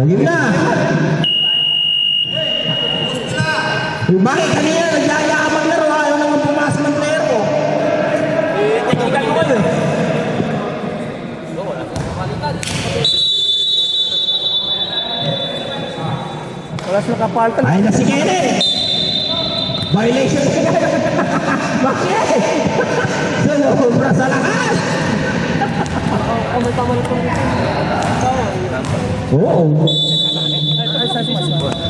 Sige na. Bakit kanina nagyaya ka maglaro? Ayaw naman pumasok ng player ko. Technical ko kayo eh. Wala siya kapaltan. Ay na si Kenny. Violation. Bakit? Sobra sa lakas. May tama na ito. Oo.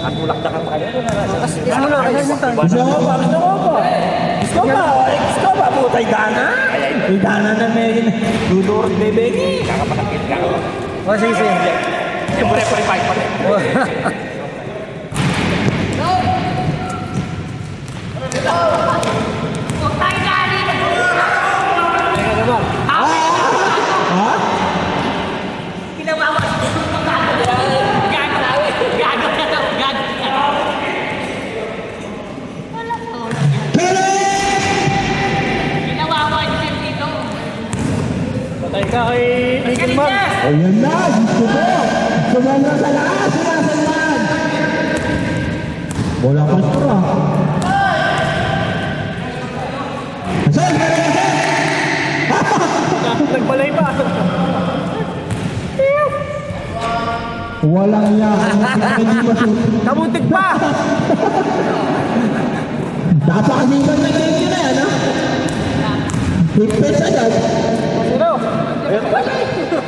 Ang tulak na kang kaya. Gusto ba? Putay dana. May dana na may dudurot bebeki. Kakapatakit ka. Oh, sige, sige. Siyempre, 45 pa rin. Patay ka kay Nickelman. Ayan na, gusto ko. Sumandra sa lakas, sinasalman. Bola ko rin ito. Asan, asan, asan. Nagbalay pa. Walang yan. Hindi masuk. Kabutik pa. Napakasipan na kayo na yan, ha? Higpit sa yan. Sino?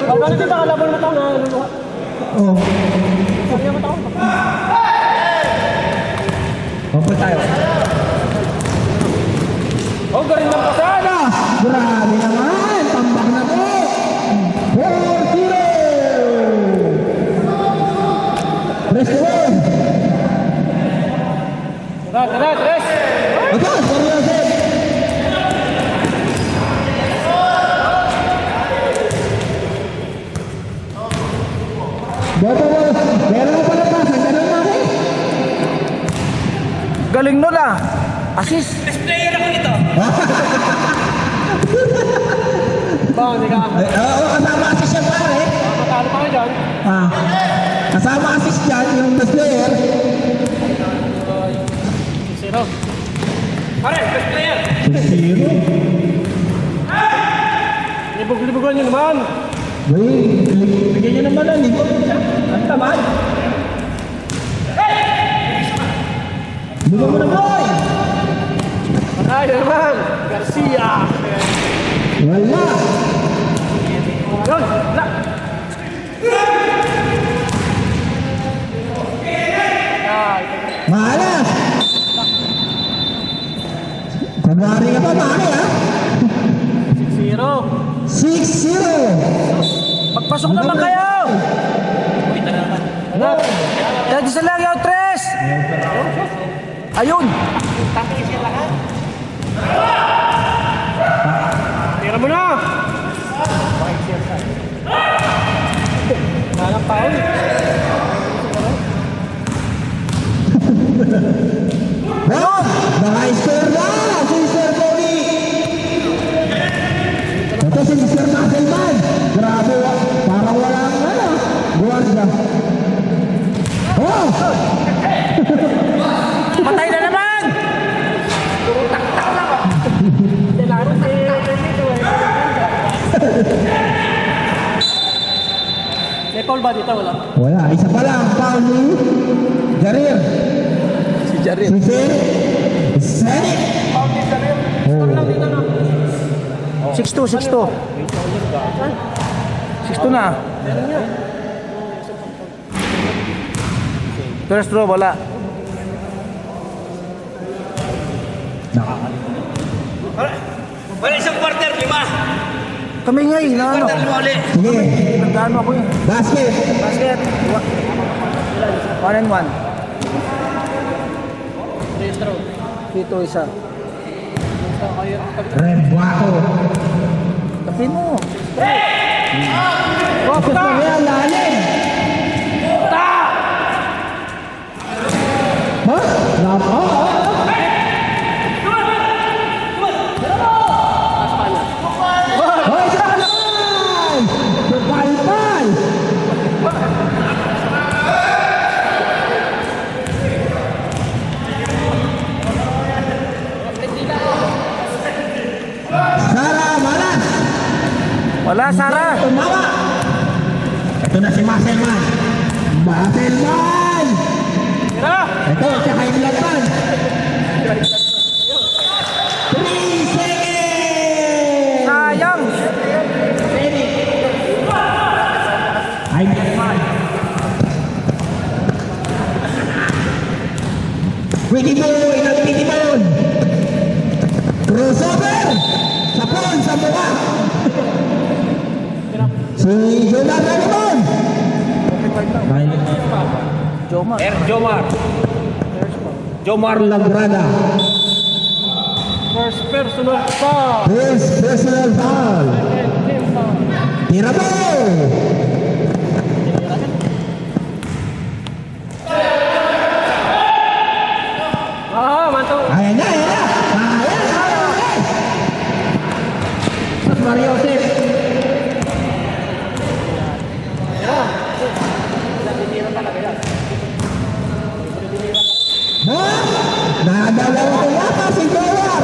Ang ganito na kalaban mo ito na luluha. Oh. Sabi niya mo ito. Pampal tayo. Oh, galing ng pasada. Grabe naman. Tambak na po. 4-0. Press to win. Tara, tres. Ito, seryoso. Boto mo. Meron mo pala pa. Ang ganun mo eh. Galing nun ah. Assist. Best player ako nito. Ba, hindi ka. Oo, kasama assist yan pare. Matalo pa kayo dyan. Ah. Kasama assist yan, yung best player. Zero. Pare, best player. 6-0. Libog-libogan nyo naman. Bigyan nyo naman ang libo. Ang tamad. Libo mo na boy! Ay, naman. Garcia. Wala! Yun, wala. Mahalas! February ka pa, maki ha? 0. 6-0! Magpasok naman kayo. Anak. Kaya isa lang yung tres. Ayun. Tira mo na. Malang paul. Ayun! Naka-score na! Si Sir Tony! Ito si Mr. Muscleman! Grabe, parang walang guardia. Oh! Patay na naman. May Paul ba dito? Wala. Wala, isa pa lang. Foul ni Jarir. Si Jarin. Si Senic. Paul ni Jarin. Oh. 6-2, 6-2. 6-2 na. First row, wala. Wala isang quarter, 5. Kami nga na ano. Quarter mo ulit. Sige, Nagkano ako yun. basket. Basket. 1 and 1. Dito isa. Red Buato. Tapin mo. Focus lang yan, lalim. Ha? Hoy, saan naman? Pagpalpal! Tara, Sara! Tumawa! Ito na si Muscleman. Muscleman! Tira! Ito, si Highlandman. 3 seconds! Sayang! Highlandman. Pretty boy ng Pretty Boy. Crossover! Sapon sa mukha. Si Jonathan naman. Jomar. Jomar. Jomar. Lagrada. First personal foul. First personal foul. Tira mo! Manto. Ayan na, ayan na! Ayan na, ayan na! Mario Joseph. Mo! Nadalawa ko yata si Jowar!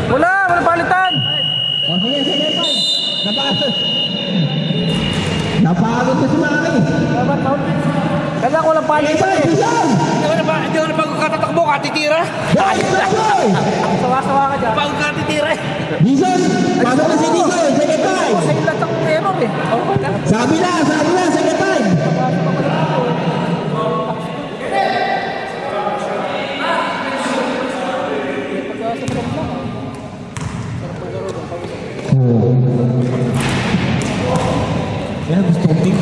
Wala palitan. O sige, sige, fine. Napagod. Napagod ko si Maki. Kaya ko lang palitan Isa, eh. isa! Hindi ko na bago katatakbo, katitira. Boy, boy! Sawa-sawa ka dyan. Bago katitira eh. Dison! Pasok na si Dison! Second time! Sa ilan ang error eh. Sabi na, second time! Yan gusto kong pick.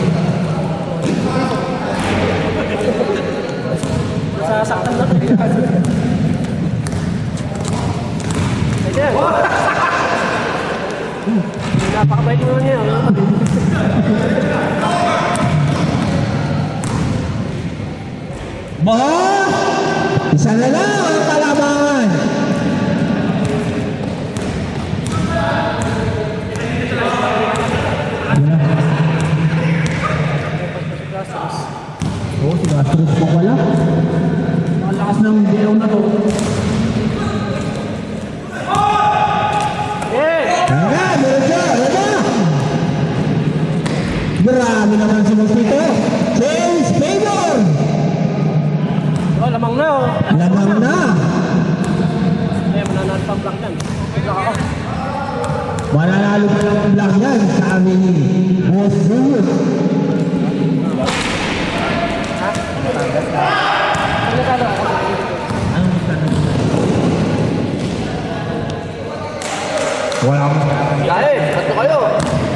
Sasaktan lang. Ayan. Napakabait naman niya. Ba? Isa na lang ang kalaban! Oo, si Astros pa pala. Ang lakas ng dilaw na to. Tara, meron siya, Grabe naman si Mosquito. James Favor! Oh, lamang na oh. Lamang na. Eh, mananalo pang block yan. Block ako. Mananalo pa ng vlog yan sa amin ni Boss Junior. Ano ka na? Wala akong Dahil, tatlo kayo.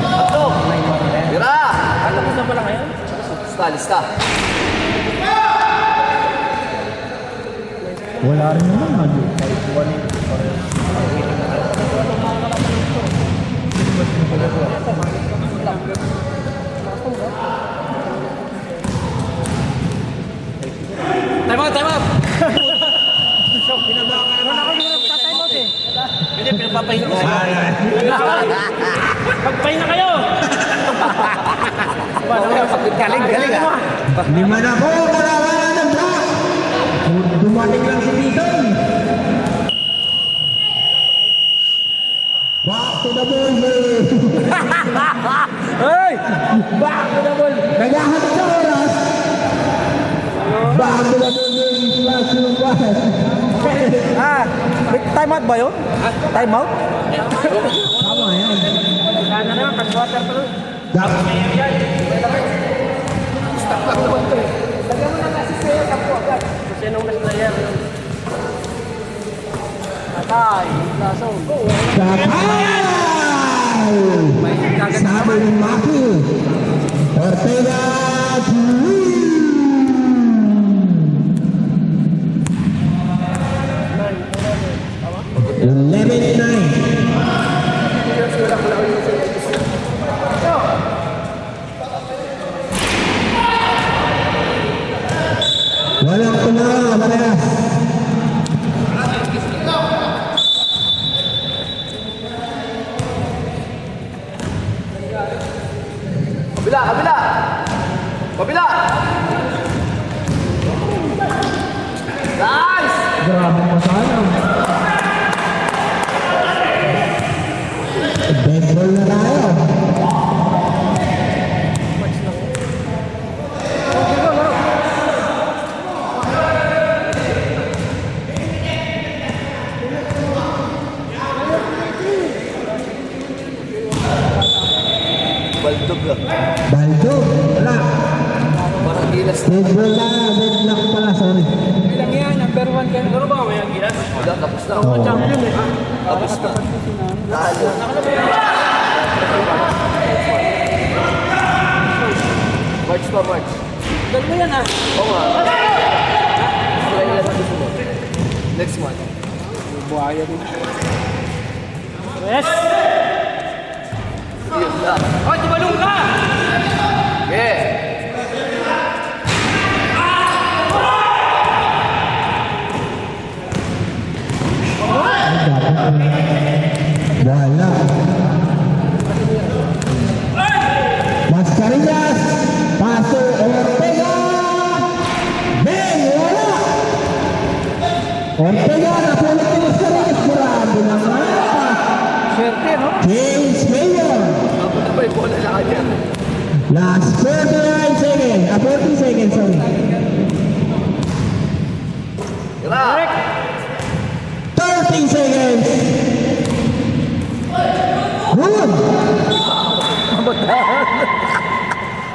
Tatlo. Tira. Ano ko na pala ngayon? Lista. Wala rin naman. Time out. Hindi, pinapapahinga ko sa'yo. Pagpahinga kayo! Galing ah. Lima na po, wala ng block. Dumating lang si Dison. Back to the ball game. Hey! Back to the ball! Naghahanap sa oras. Back to the ball game. Last yung pass. Time out ba yun? Time out? Tama yan. Sana naman, fresh water pa nun. Dapat. Lagyan mo na kasi sa'yo sa po agad. Kasi nung last player yun. Atay, lasong. Kapal! Sabi ng Maki. Ortega Cruz. 11-9. Walang tula, parehas. Kabila. Nice! Grabe pa sana. Dead ball na tayo. Baldog lang. Baldo, wala. Parang gilas. Dead ball na, deadlock pala, sorry. Ilang yan, number 1 ka. Ano ba may gilas? Wala, tapos na. Oo. Champion eh. Tapos na. Talo. March pa, March. Dal mo yan ah. Oo nga. Gusto kayo nila sa gusto. Next month. Buhaya din. Yes! Yun lang. Oh, tumalong ka! Yeah. Wala. Mascarillas, paso Ortega. Ben, wala. Ortega, napulot ni Mascarillas. Marami naman. Swerte, no? James Mayor. Ako na ba yung bola na kanya? Last 49 seconds. 40 seconds, sorry. Tira! 30 seconds. Good.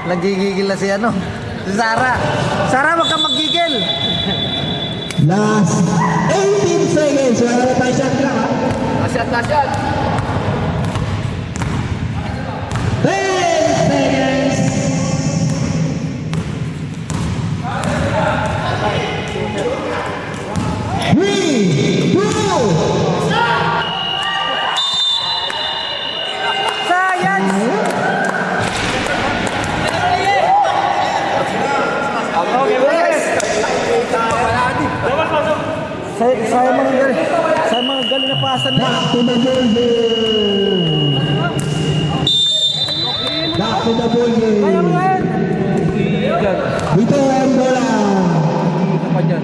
Nagigigil na si ano? Si Sarah. Sarah, wag kang magigil. Last 18 seconds. Wala na tayo shot lang, ha? Nasyat, nasyat. 10 seconds. Three, two, Science! Sa mga galing na pasan na. back to the building. Back to the building. Dito ang bola. Pa dyan.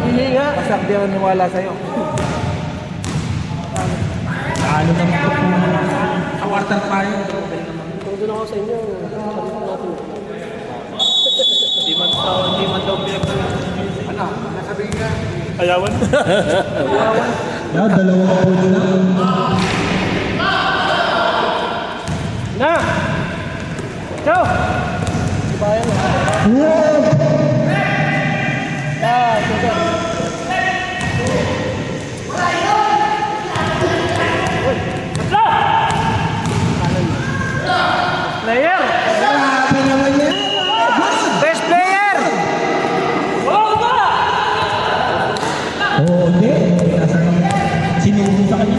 Hihingi nga. Pasak di ako niwala sa'yo. Ano naman ito kung awartan pa rin? Doon ako sa inyo. Hindi man daw Ano? Nasabihin ka? Ayawan? Yeah, dalawang point lang. Na! Ciao! Bayan na. Wow! Ah, sige. Player! Grabe naman yan. Best player! Oh, ba? Oo, hindi. Nasa sinubo sa kanya.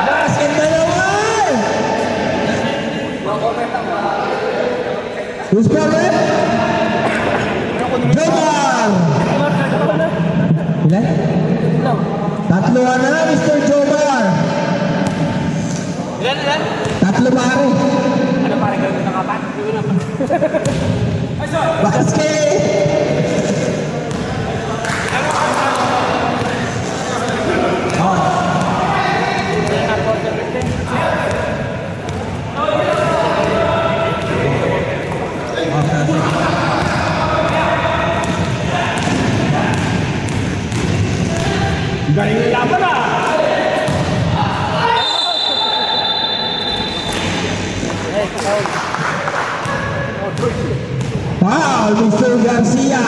Basket na naman! Who's coming? Jomar! Ilan? Tatlo na, Mr. Jomar! Ilan? Tatlo pare! Ano parang gawin ng kapat? Basket! Galing yung laban ah! Foul, Mr. Garcia!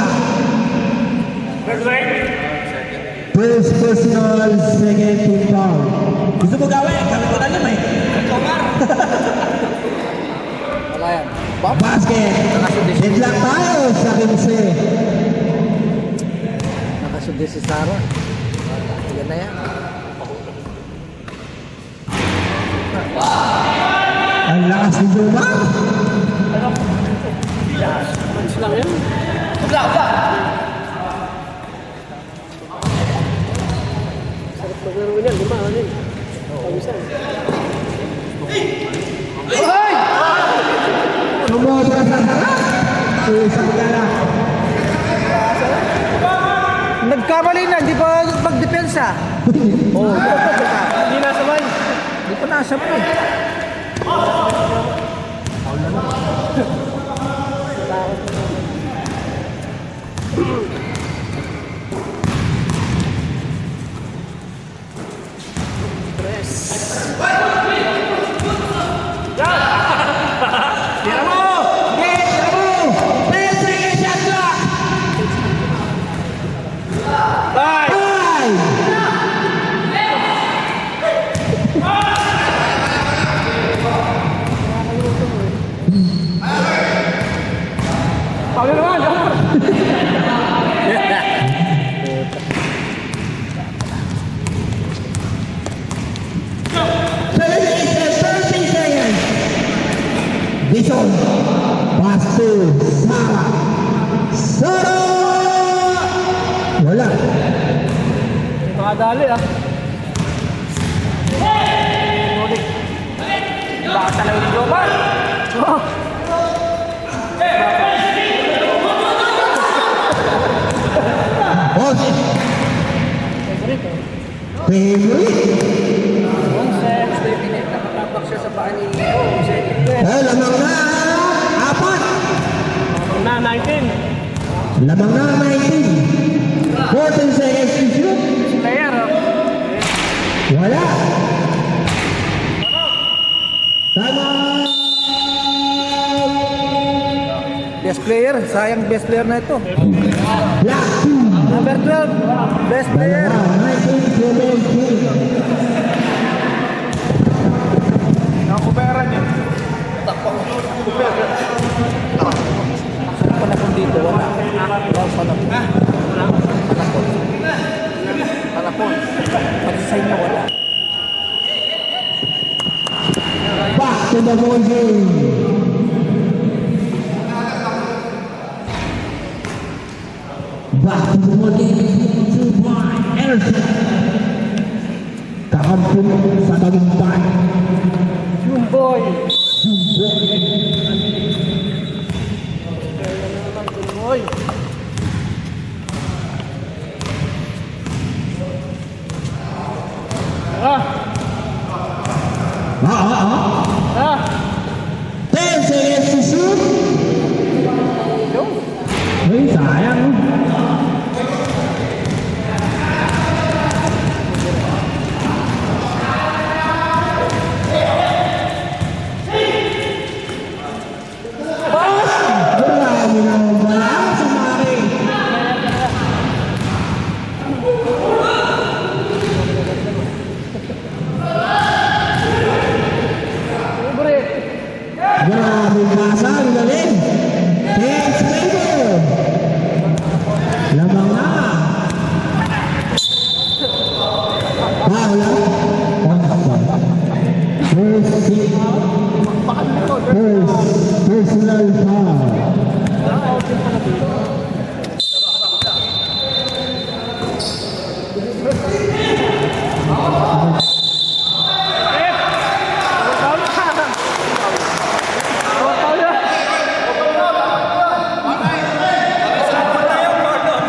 First personal, second team foul. Gusto mo gawin? Gawin ko na naman eh. Wala yan. Basket! Headlock tayo sa 15. Nakasudi si Sarah. Yan na yan. Ang lakas ni Jomar! Manis lang yan. Wala, wala! Sarap maglaro niyan. 5 ano yun. isang gala. Nagkamali na, di pa magdepensa. Oo. Hindi nasabay. Di pa nasabay. Tira mo! Sige, tira mo! 10 seconds shot clock! Bye! 5! Pauli naman! Bison, Pasto, Sara, Sara! Wala. Makadali ah. Ulit. Baka talaga yung global. Oh. Oh, favorite. Nakatabak siya sa paa ni Lamang na, 4. Na 19. Lamang na, 19. 14 seconds to shoot. Player oh. Wala. Time out. Best player. Sayang best player na ito. Black 2. Number 12. Best player. 19 17. Nakakupera niya. Panakon dito. Wala. Wala panakon. Panakon. Pati sa inyo wala. Back to the ball game. Back to the ball game. 2 point. Energy. Kakampun sa tagumpay. Yung boy. Boy. Ah. Ah. 10 seconds to shoot. Yung. Ay, sayang. Marami na wala sa mari. Grabe basa, ang galing. Thanks, Mayo. Lamang na. Paula. Personal foul.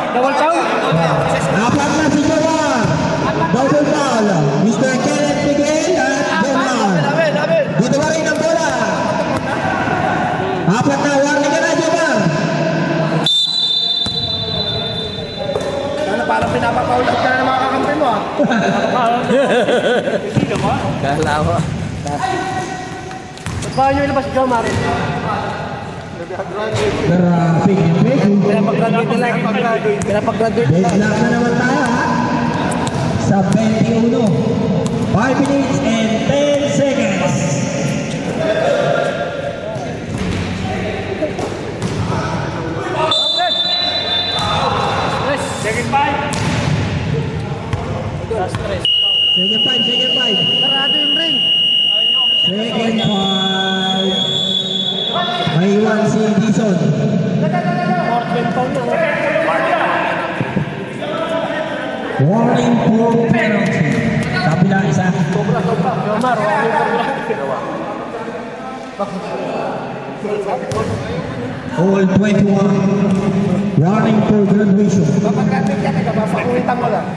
Double count. Apat na si Jomar. Double foul. Mr. Kenneth Miguel at Jomar. Dito ba rin ang bola? Apat na, warning ka na, Jomar. Ano, parang pinapapaulat ka na ng mga kakampi mo ah. Sino ba? Kala ko. Ba't ba nyo ilabas dyan, Mari? Grabe, Miguel. Pinapag-graduate nila. Pinapag-graduate nila. Deadlock na naman tayo, ha? Sa 21. 5 minutes and 10 seconds. Second five. Last stress. Second 5, second 5. Sarado yung ring. Second 5. May iwan si Dison. Fourth and foul na. Warning for penalty. Kabila isa. Jomar, warning for black. all 21. Running for graduation. Papag-graduate ka, nagpapakulitan mo lang.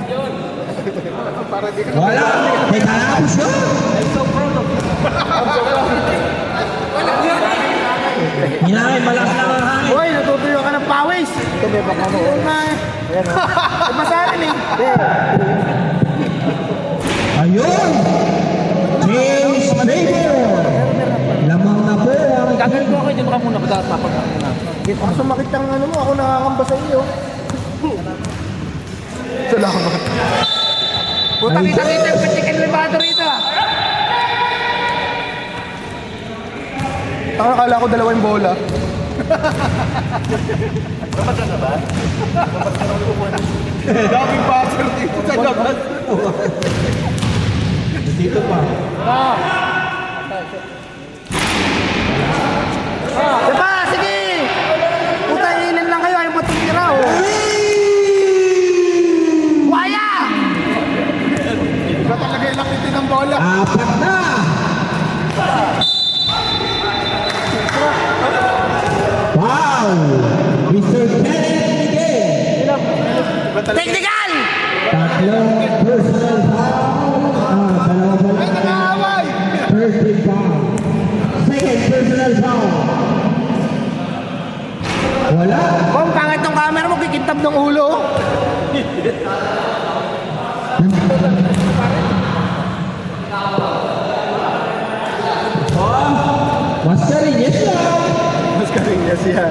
Para di ka Wala! May kalapos yun! I'm so proud of you. Hinahin, malakas lang ang hangin. Hoy, natutuyo ka ng pawis. Tumibak ka mo. Iba sa akin eh. Ayun! James Mayborn! Lamang na po ang Gagawin ko ako, hindi mo ka muna patapag ako na. Ang sumakit ang ano mo, ako nakakamba sa iyo. Salamat. Putang kita-kita yung patikin limado rito ah. Akala ko dalawang bola. Dapat ka na ba? Dapat ka na upuan. Daming passer dito sa labas. dito pa. Diba? Sige! Putang ilin lang kayo, ayaw matitira oh. Waya! Iba talaga yung lakit ng bola. Apat na! Wow! Mr. Kenneth Miguel! Technical! Tatlong personal foul. Dalawa ba lang? Nangaway! First big foul. Second personal foul. Wala. Kung pangit ng camera mo, kikintab ng ulo. Mascarinas lang. Mascarinas siya.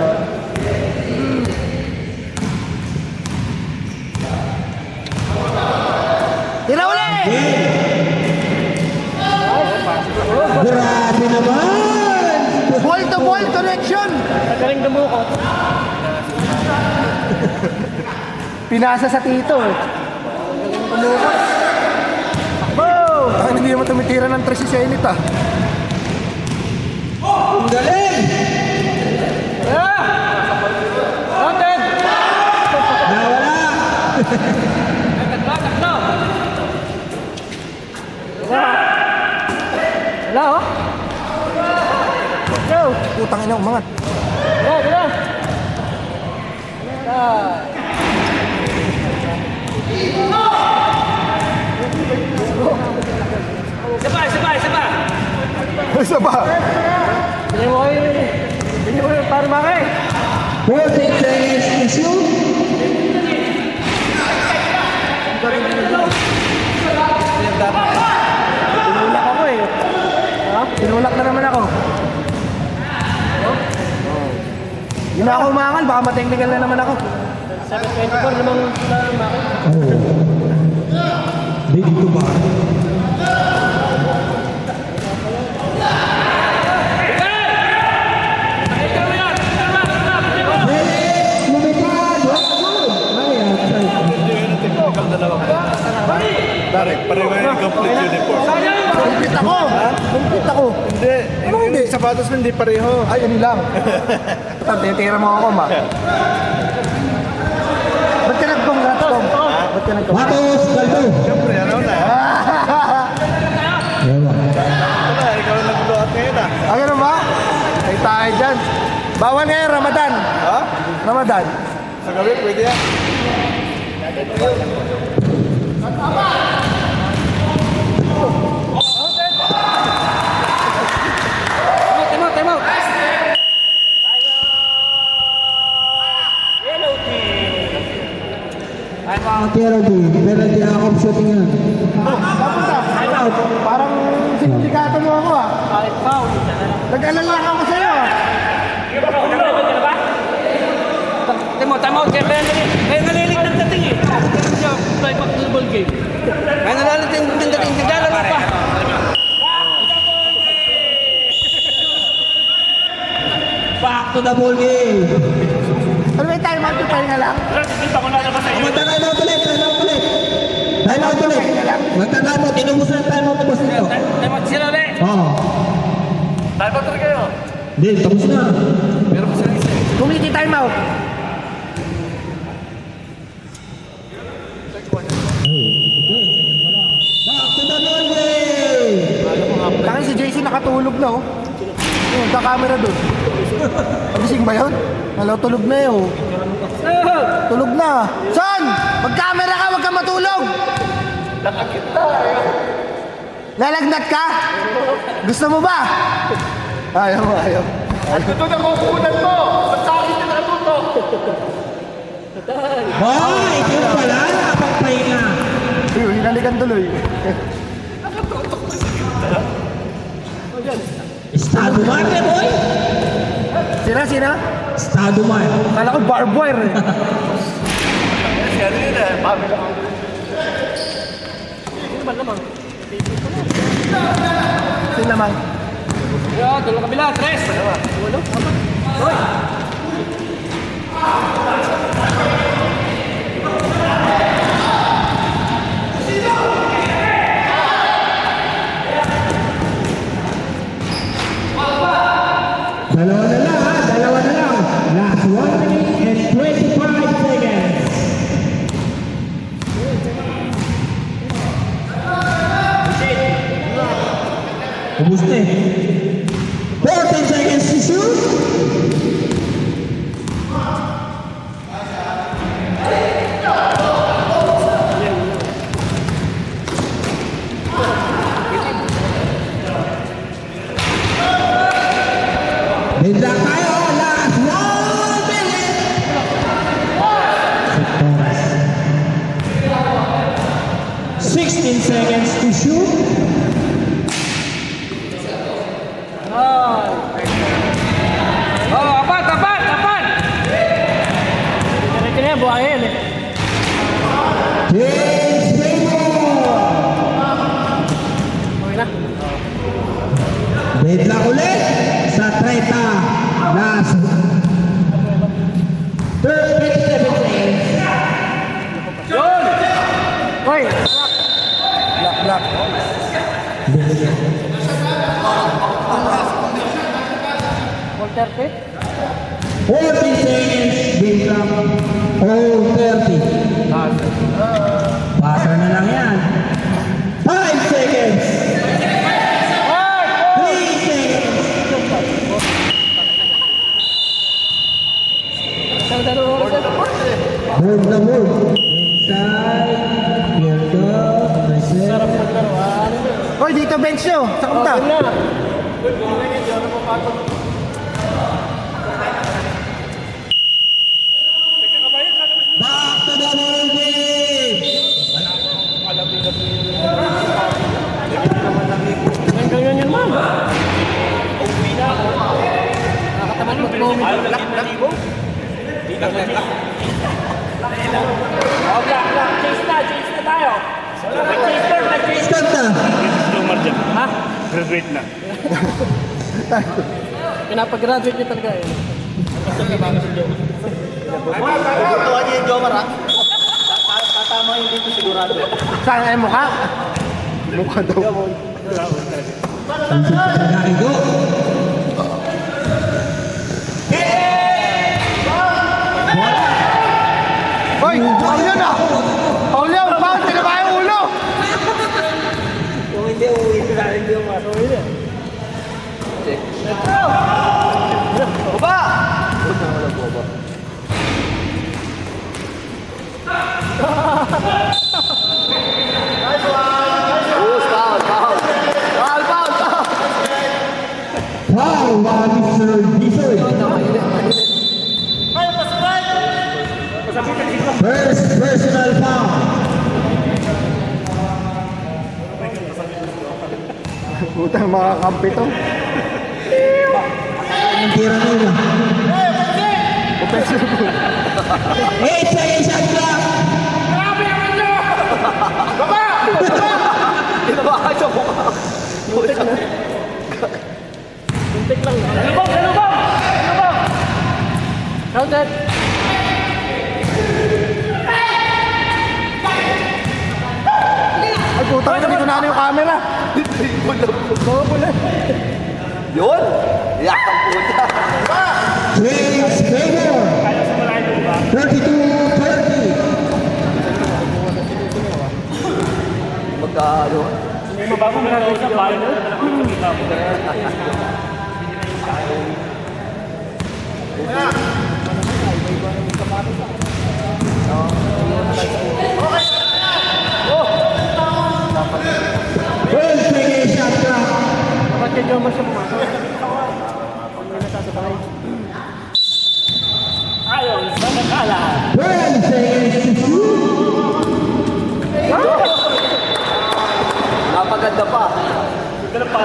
Tira uli! Grabe naman. Ball to ball connection! Magaling dumuko. Pinasa sa tito eh. Wow! Bakit hindi naman tumitira ng 3 si Zenit ah? Ang galing. Wanted! Nawala. Wala oh. Go! Putang ina, umangat. Wala, wala. Isa ba? Hindi mo kayo. Hindi mo kayo para makay. 14 seconds to shoot. Tinulak ako eh. Ha? Tinulak na naman ako. Hindi na ako umangal, baka matechnical na naman ako. 724 namang makay. Oh. Dito ba? Direct, pareho yung complete uniform. Complete ako! Complete ako! Hindi, Ano hindi? yung sapatos mo hindi pareho. Ay, yun lang. Titira mo ako, ma. Ba't ka nag-congrats, Tom? Ba't ka nag-congrats? Matos, Galdo. Siyempre, ano na. Ewan. Wala, ikaw ang nag-blowout ngayon ah. Ah, ganun ba? Ay, tayo dyan. Bawal ngayon, Ramadan. Ha? Ramadan. Sa gabi, pwede yan. Time out. Penalty. Penalty ako shooting yan. Parang sindikato mo ako, ah. Kahit foul. Nag-alala ako sa'yo, ah. Time out. Kaya nalilig ng dating eh. Ganun siya, play back to the ball game. Kaya nalalit yung dating. Tigala pa. Back to the ball game. Ano may time out yung pahinga lang? Magta-time out ulit. Time out ulit. Time out ulit. Magta-time out. Inubos na yung time out ni boss nito. Time out sila ulit. Oo. Time out talaga yun. Hindi, tapos na. Meron pa sila isa eh. Kumiti time out. Back to the ball game. Kaya si JC nakatulog na, oh. Yung camera doon. Gising ba yun? Hello, tulog na yun. Tulog na. Son! Mag-camera ka, wag ka matulog! Nakakita Lalagnat ka? Gusto mo ba? Ayaw. At ito na kukunan mo! Ba't sa akin na natuto? Hoy, ikaw pala, nakapagpahinga. Ayun, hinalikan tuloy. Estado man, eh, boy. Sina? Estado man. Kala ko barbed wire eh. Sino naman? Yo, tulong kabila, tres. Walo. Hoy. Dalawa na lang. Last 1 minute and 25 seconds. Ubus na eh. 14 seconds to shoot. Bigla tayo, last 1 minute. Victorious. 16 seconds to shoot. Oh, apat. Diretso na yan, buhayin eh. James Raymond. Okay na. Bigla ulit sa 30. Last 37 seconds. Yun! Hoy! Black. 4:30. 14 seconds. Bigla. Oh, 30. Buzzer na lang yan. 5 seconds. 3 seconds. Move na move. Inside. Here go. Reset. Hoy, dito bench nyo. Sa kumta. Back to the ball game. Hanggang yan man. Nakataman mo po. Oh, black. Chase na tayo. Nag-chase Kanta. Ha? Graduate na. Pinapag-graduate niya talaga eh. Tuwa niya yung Jomar ha? Tatama yung dito sigurado. Saan ay mukha? Mukha daw. Narigo. Hoy! Paul yun ah! Paul yun! Paul! Tinaba yung ulo! Kung hindi, uuwi na rin yung masuwi na. Baba! Foul by Mr. Bisoy. First personal foul. Putang mga kampi to. Ang tira nila. Offensive goal. 8 seconds shot clock. Kinabahan siya mukha. Muntik lang. Lubog! Counted. Ay putang ina, dito na yung camera. Pula. Yun! Iyak ang puta. James Raymond. 32-30. Magkano? Mabago mo na sa bahay mo. Well, sige, shot clock. Kapag yung mas pumasok. Ayon sa nakala. 12 seconds to shoot. Napaganda pa. Ganda pa.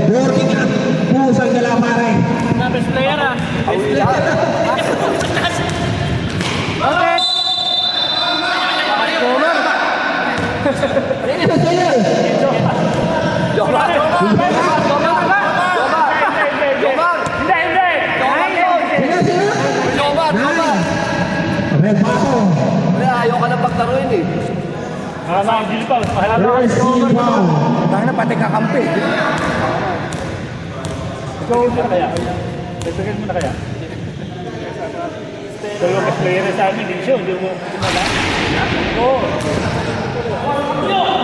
Working ang pusang dala pare. Na best player ah. Okay. Ini sa sa'yo. Jomar! Hindi, hindi. Sino, sino? Jomar! Jomar! Red Pato. Ayaw ka na paglaruin eh. First team foul. Tayo na pati kakampi. Ikaw mo na kaya? Dagdagan mo na kaya? Dalawang mas player na sa amin, hindi siya, hindi mo kumala. Oo.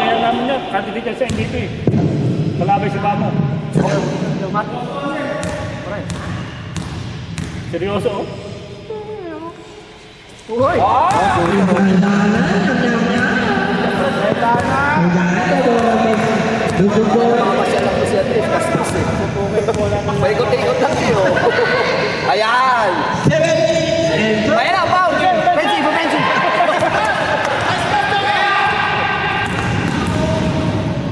Kaya namin niya, candidate yan sa MVP. Kalabay si Bamo. Seryoso oh. Masyal lang po siya ito. Kastos eh. Paikot-ikot lang siya oh. Ayan! Ayan na, foul! Pensi, pensi!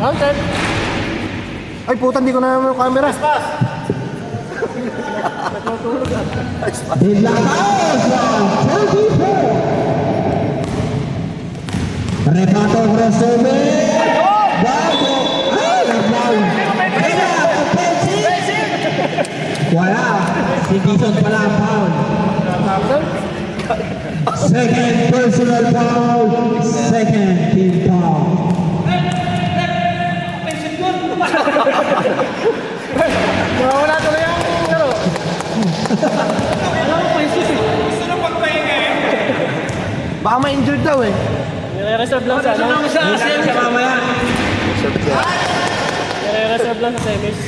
Okay. Ay puta, hindi ko na naman yung camera. In la causa 34. Repato crossover. Bago. Ay, naglaw. Kaya, Pensi. Wala. Si Dizon pala ang foul. Second personal foul. Second team foul. Wala tuloy ang laro. Baka ma-injured daw eh. Nire-reserve lang sa ano? Sa semis. Mamaya. Nire-reserve lang sa semis.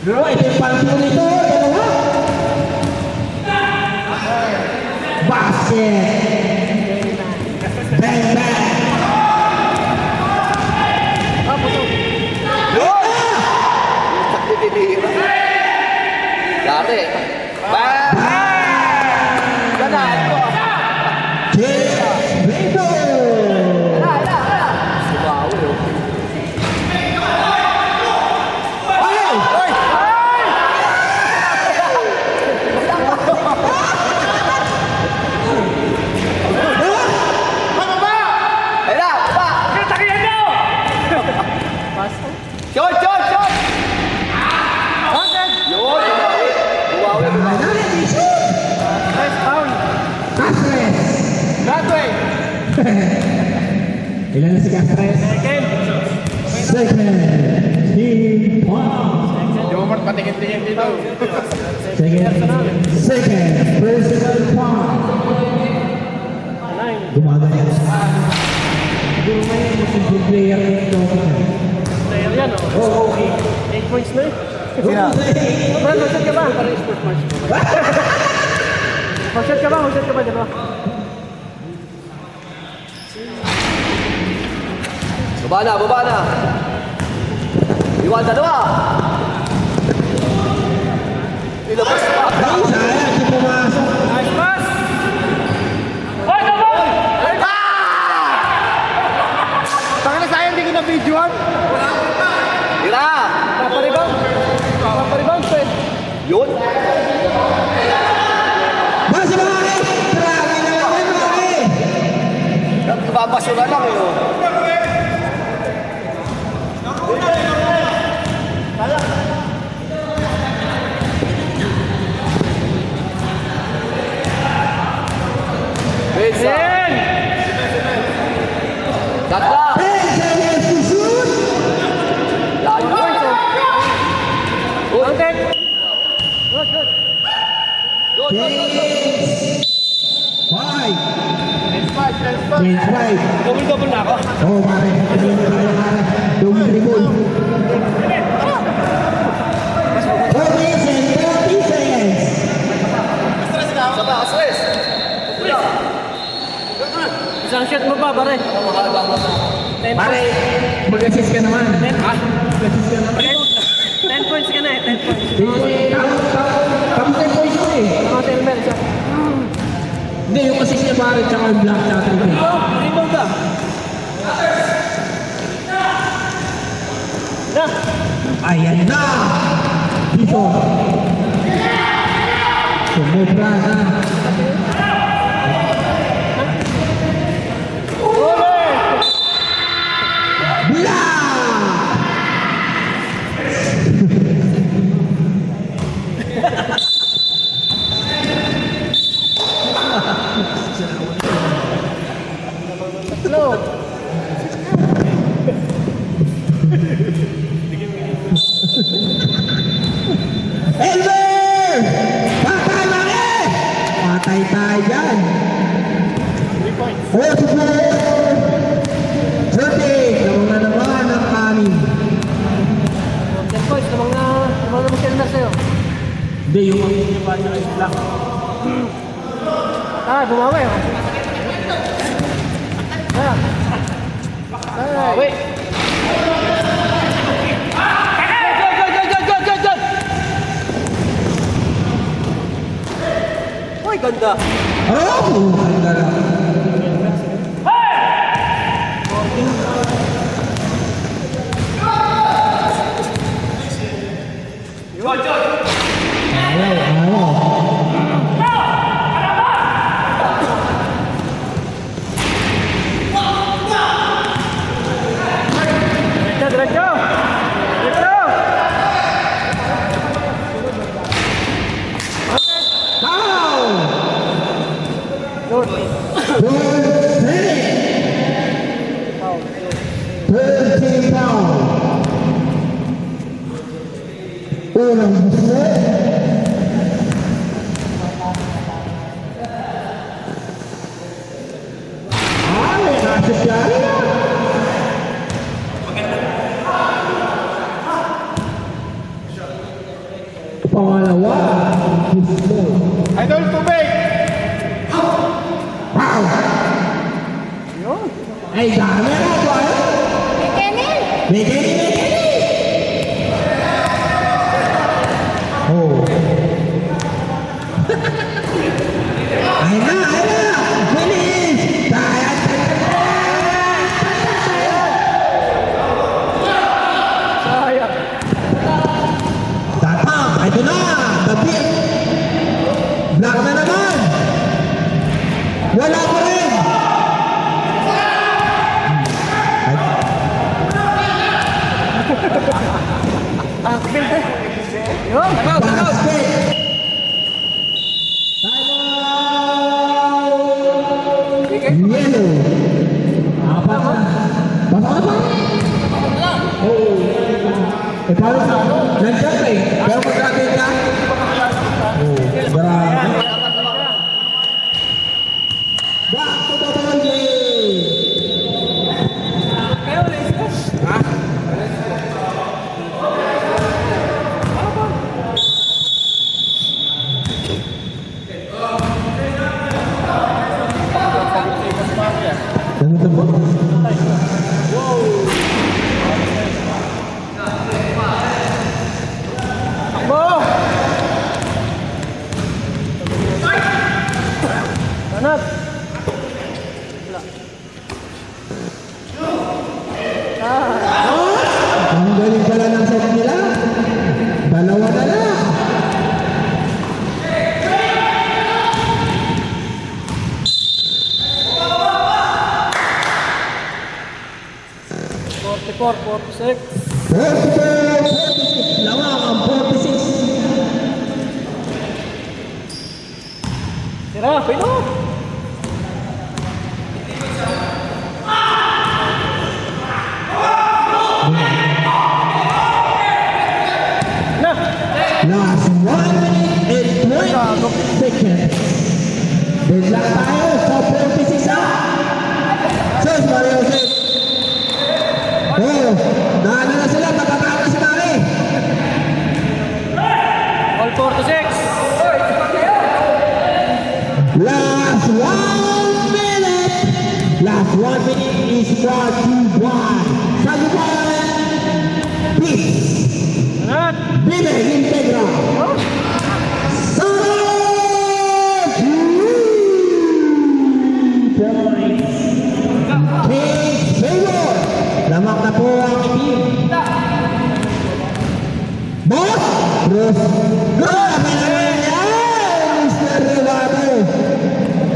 Bro, ito yung panto nito. Dalawa. Basket. Bang, bang. Dati. Bang! Ganaan ko. James Vito. Sumawi oh. Ay! Ayun na! Ba! Takiyan nyo! Shot! Shot! Shot! Yun! Bumawi! Manali, shoot! Nice foul. Castres. Broadway! Ilan na si Castres? Second. Second team foul. Jomar, patingin-tingin dito. Second personal foul. Gumagana. Siguro may posible player ito. Player yan oh. 8 points na eh. Brad, mag-shot ka ba? Para sport match. Mag-shot ka ba? Mag-shot ka ba, di ba? Baba na! Baba na! Iwan dalawa! Ilabas pa! Ay, sayang, di pumasok. Nice pass! Ay, naman! Tangin na sayang, hindi ko na-videoan! Tira! Paparebound. Paparebound, Fred. Yun! Basta bakit? Tragi na naman bakit? Babasura lang eh oh. Benza! Then! Ganda! 10 seconds to shoot. Layo! Counted. assist ka naman. Ha? Assist ka naman. 10 points ka na eh, 10 points. Tapos 10 points ko eh. Mga Telmer, siya. Hindi, yung assist niya pare, tsaka yung block, tsaka 3 points. Rebound ka. Na. Ayan na! Dito. Sumobra na. Block! Elmer! Pakalaki! Patay tayo dyan. 44! 30! Lamang na naman ang kanin. 10 points, namang mga Telmer sa'yo. Hindi, yung pa niya is black. Ah, bumawi oh. Ah. Ah, wait. Good. Uy, ganda. Oh! Ganda lang. Diretso. Foul! Good. Good finish! 13 foul. Unang gusto. May assist siya. Pangalawa, gusto. Idol, tubig! Wow! Ay, dami na ito. May Kenny! Oh. Ayun na! Bilis! Daya! Sayang. Tatang! Ito na! Tabi! Black na naman! Wala pa rin! Ah, binte. Yun. Basket! Timeout! Yellow! Apat na. Basta ka pa? Oo. Eh, paano sa ano? Nandiyan ka eh. Pero mag-graduate ka? Oo. Grabe. Back to the ball game! Kayo, Leslie. Ha? Ganito ba? Takbo! Hanap! Ang galing pala ng set nila. Dalawa na lang. Forty-four, 46. 44, 46. Lawang ang 46. Tira, pino! Na! Last 1 minute and 20 seconds. Bigla tayo sa 46 na. Sus, Mario Jose. Oh, naano na sila, tatatama si Mari. All 46. Last 1 minute. Last 1 minute is brought to you by Salubay Cruz. Grabe naman yan, Mr. Rivado.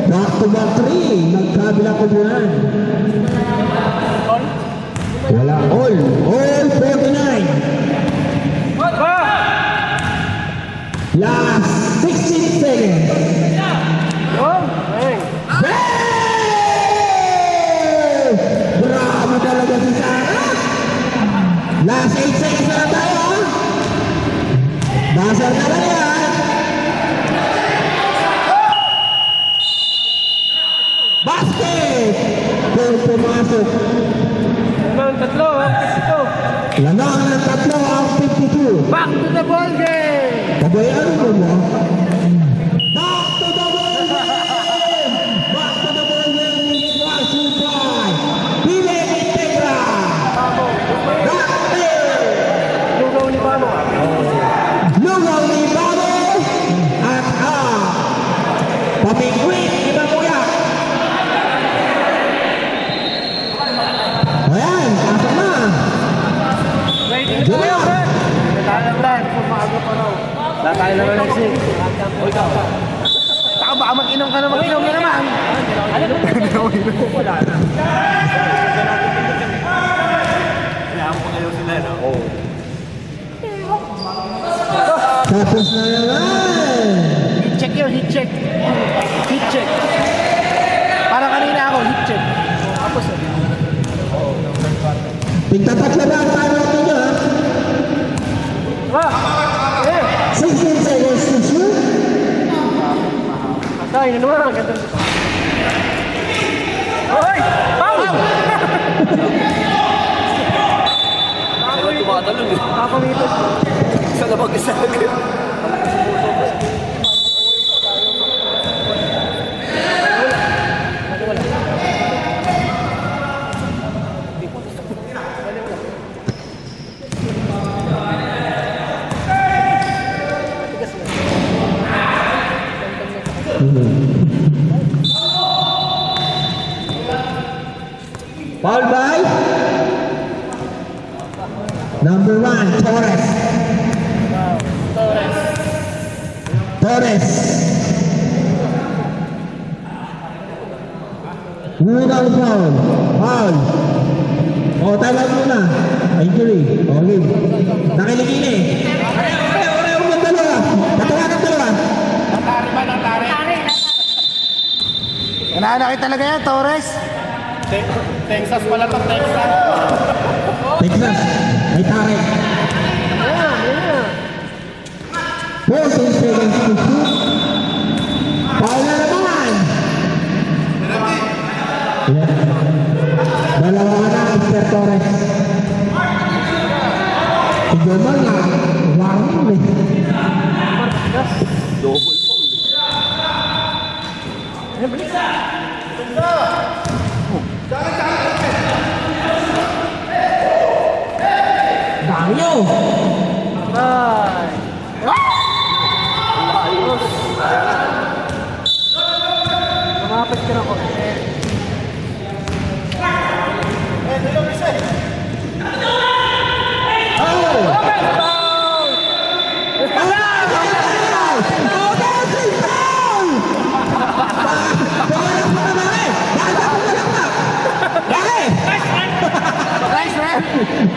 Back to back 3. Nagkabilang kubuhan. Wala. All 49. Last 16 seconds. Hey! Bravo talaga si Sarah. Last 8 seconds na tayo. Dasar na lang yan. Basket! Kung pumasok. Lanang ng tatlo ang 52. Back to the ball game! Pabayaan mo mo. Back to the ball game! Back to the ball game is Washington by Pile Integra. Dati! Lugaw ni Bamo. Lugaw ni Bamo at pamingwit ni Bamuyak. Ayan, asa na. Junior! Tatay na lang si. Taka baka mag-inom ka na mag-inom na naman. Tapos na naman. Hit check yun, hit check. Hit check. Para kanina ako, hit check. Tapos Tigtapat lang ang time natin nyo ha. 16 seconds to shoot. Tay, na naman. Ganda. Hoy! Pau! Tumatalon eh. Nakapamitot. Isa na mag-isa agad. Foul by number 1, Torres. Torres. Unang foul. Foul. O, time out muna. Injury. Okay. Nakiligin eh. Pareho mo dalawa. Patawa ng dalawa. Kailangan na kayo talaga yan, Torres. Texas pala to, Texas. Texas. May tarik. 14 seconds to shoot. Foul na naman. Dalawa na, Mr. Torres. Si Jamal na, warning eh. Double foul. Dami nyo. Lumapit ka na ko.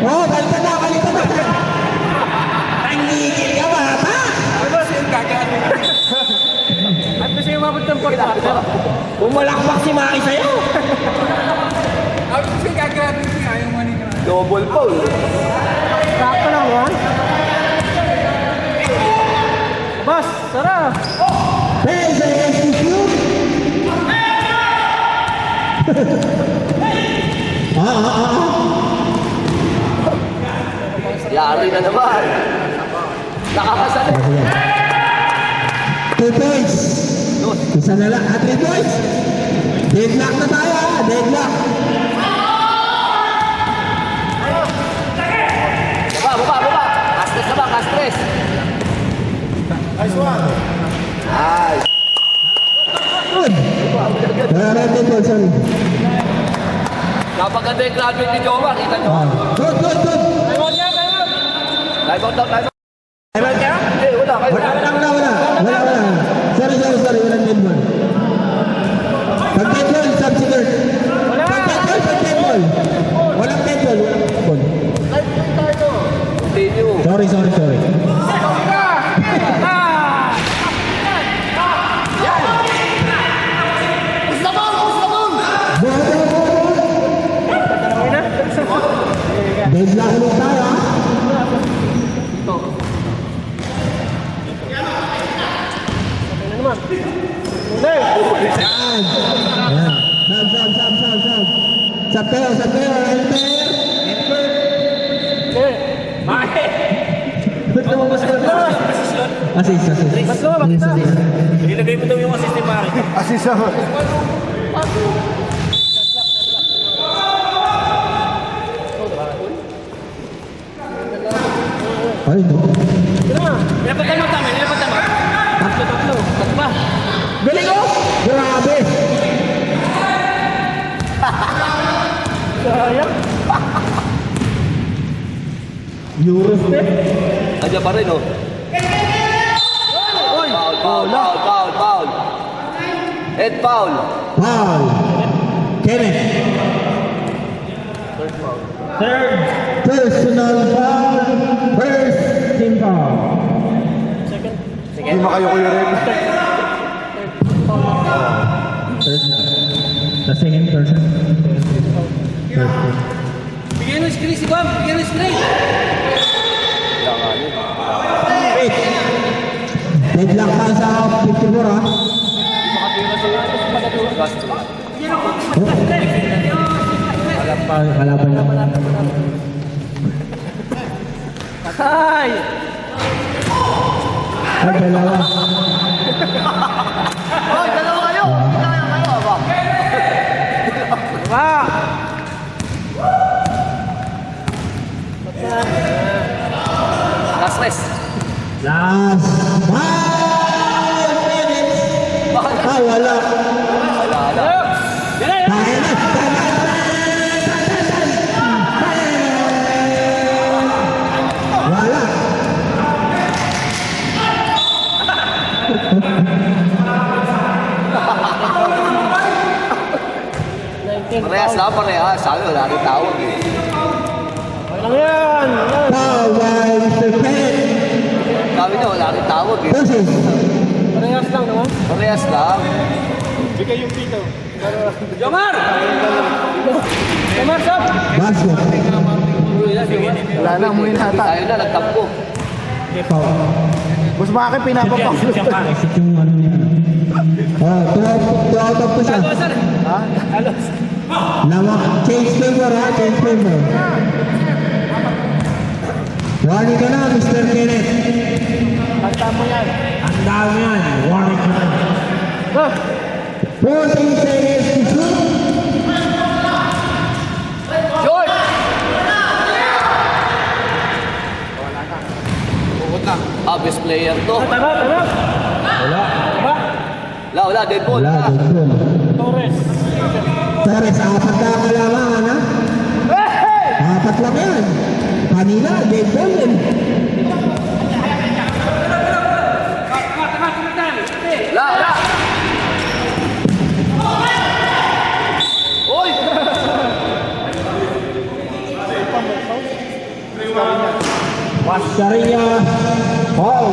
Oh, balitan na. Tangigil ka bata. At kasi umabot ng pagkakita. Bumalakbak si Maki sa'yo. Double foul. Sakto lang yan. Boss, sarap. 10 seconds to shoot. Yari na naman. Nakakasali. 2 points. Isa na lang. 3 points. Deadlock na tayo ha. Deadlock. Baba. Castres na ba? Castres. Nice one. Nice. Good. Sorry. Napaganda yung graduate ni Jomar. Kita nyo. Good. Live out daw. Ever ka? Sorry. Deadlock ulit tayo, ha? Yan. Ayan. Sab. Sab kayo, enter. Assist. Ilagay mo daw yung assist ni Mari. Assist ako. Ay, no. Pinapatan mo tama. Tatlo pa. Galing, oh! Grabe! Eurostep. Aja pa rin, oh. Foul. Head foul. Foul. Kenneth. Third. Personal foul. First team foul. Hindi makayo ko rin. Third na. The second person. Bigyan ng screen si Bam. Bigyan ng screen. Wait. Deadlock ka sa 54, ha? Kalaban naman. Ay! Ay, dalawa. Hoy, dalawa kayo. Last rest. Last 5 minutes. Ah, wala. Kaya na. Wala. Parehas. Sabi, wala rin tawag, eh. Foul by Mr. Kenneth. Sabi niya, wala rin tawag, eh. Versus Parehas lang. Bigay yung pito. Jomar, stop! basket. Wala na, umuwi na ata. Tayo na, nagtampo. Foul. Boss Maki, pinapapang. Exit yung ano niya. Oh, two-out po siya. Ha? Change favor, ha? Change favor. Warning ka na, Mr. Kenneth. Kanta mo yan. Ang dami yan. Warning ka na. 14 seconds to shoot. Short! Best player to. Wala, dead ball. Wala, good ball. Torres, apat ka kalamangan, ha? Apat lang yan. Kanina, dead ball yan. Wala. Oy! Sharia. Foul.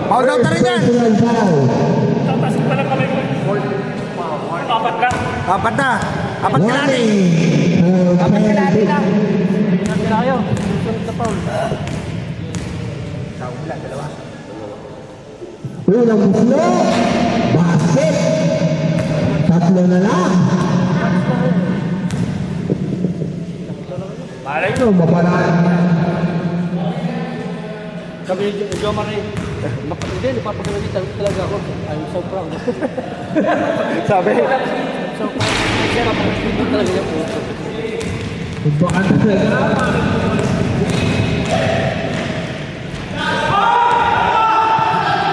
Foul daw ta rin yan. Personal foul. Tatasik pa lang kamay ko. Apat ka. Apat na. Apat ka natin. Warning. Apat ka natin na. Unang buslo. Basket. Tatlo na lang. Malay Ano, mapanaan. Sabi ni Jomar eh, hindi, napapagalitan talaga ako. I'm so proud. Sabi. So proud. Kasi napapagalitan talaga yung puso. Baka talaga.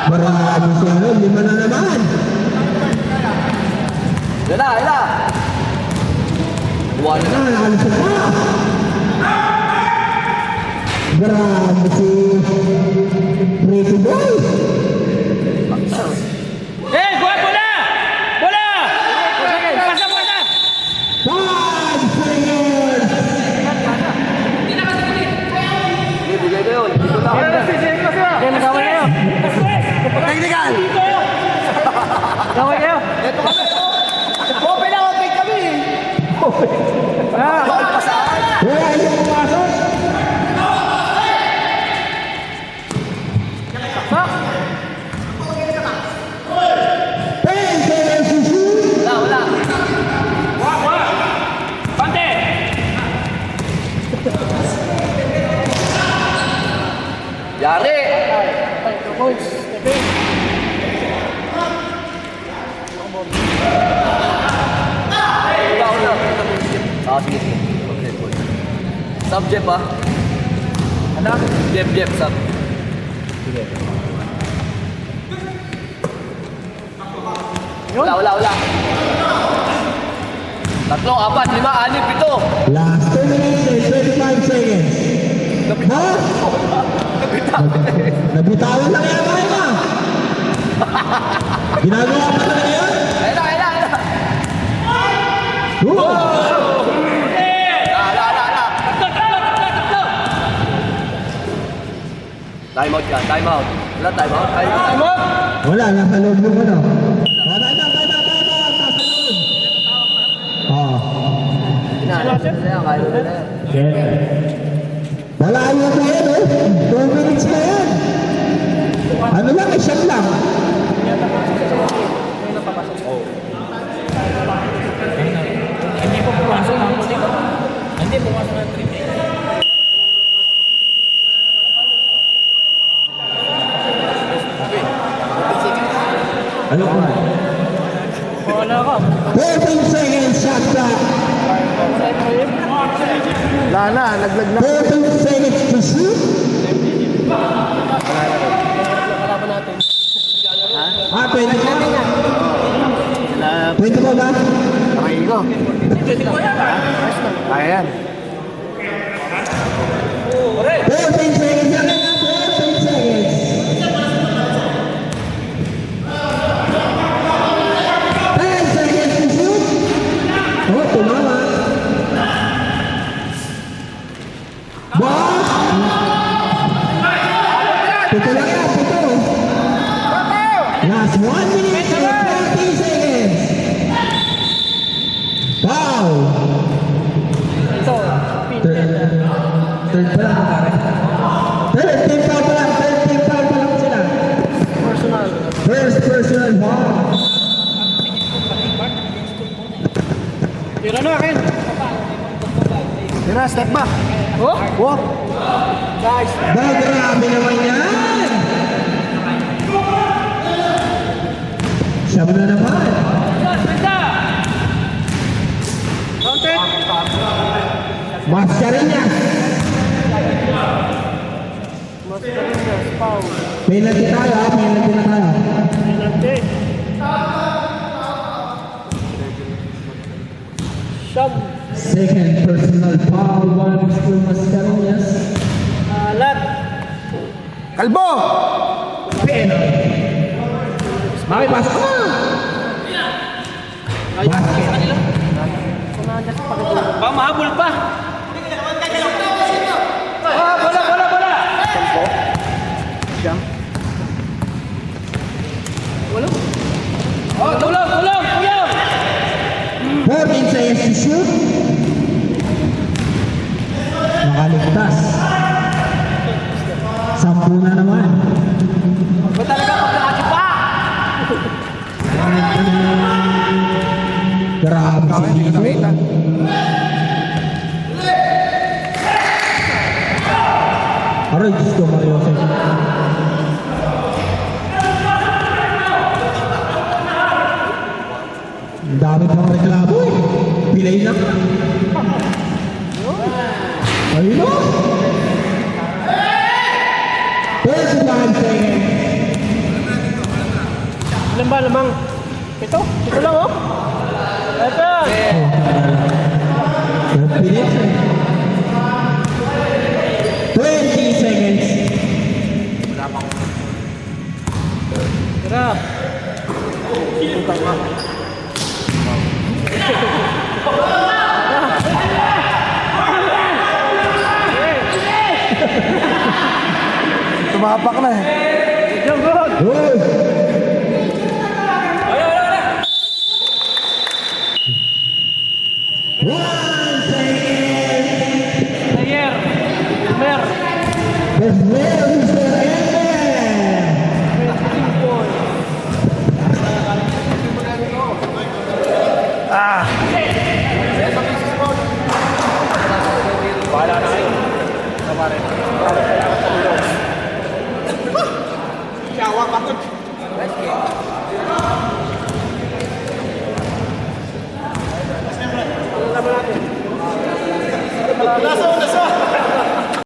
Marami siya, ano, 5 na naman. Ila. Wala na. Nakalusot pa. Grabe si Pretty Boy. Eh, bola! Pasa! 5 seconds. Hindi, bigay kayo. yun. Okay, nag-away kayo. Technical! Nag-away kayo. Ito kami. Open na, open kami. Bawal pasaan. Wala yung pumasok. Ten seconds to shoot. Wala. Pante! Yari! Ah, sige. Sub Jeff ah. Ano? Jeff, sub. Wala. Tatlo, apat, lima, anim, pito. Last 2 minutes and 25 seconds. Ha? Nabitawan lang yan, bakit ba? Ginagawa pa na yan? Ayun na. Woo! Time out ka, time out. Wala, time out. Wala, nasa loob yung ano. Nasa loob. Oo. Wala yung na yan eh. 2 minutes na yan. Ano lang, shot lang. Ano ka? 14 seconds shot clock. Wala na, naglag na. 14 seconds to shoot. Pwede ka? Pwede ka ba? Pakay ko. Kaya yan. 14 seconds lang na. 14 seconds. Oh, tumama. Boss! Pito lang yan, pito. Last 1 minute and 20 seconds. Wow! Third pa lang, pare. Third team foul pa lang sila. First personal foul. Tira na, Ken. Tira, step back. Oh? Walk. Guys. Grabe naman yan! Siyam na naman. Counted. Mascarinhas. Penalty tayo ha, penalty na tayo. Second personal foul, one for Mascarinhas. Kalbo! Penalty. Makipasok ka! Basket. Pamahabol pa. Bola. Siyam. Tulong, kuya. 14 seconds to shoot. Nakaligtas. 10 na naman. Ba talaga pagkakatipa? Grabe si Dito. Aray, Diyos ko, Mario. Ang dami pang reklamo eh. Pilay lang. Ayun o. 35 seconds. Ilan ba lamang? Ito lang oh. Ito. Pilit eh. 20 seconds. Tira. Tumapak na eh. Good. One second. Player. Mer. The bell is the end. Bahala na kayo. Tama rin. Nasa, nasa!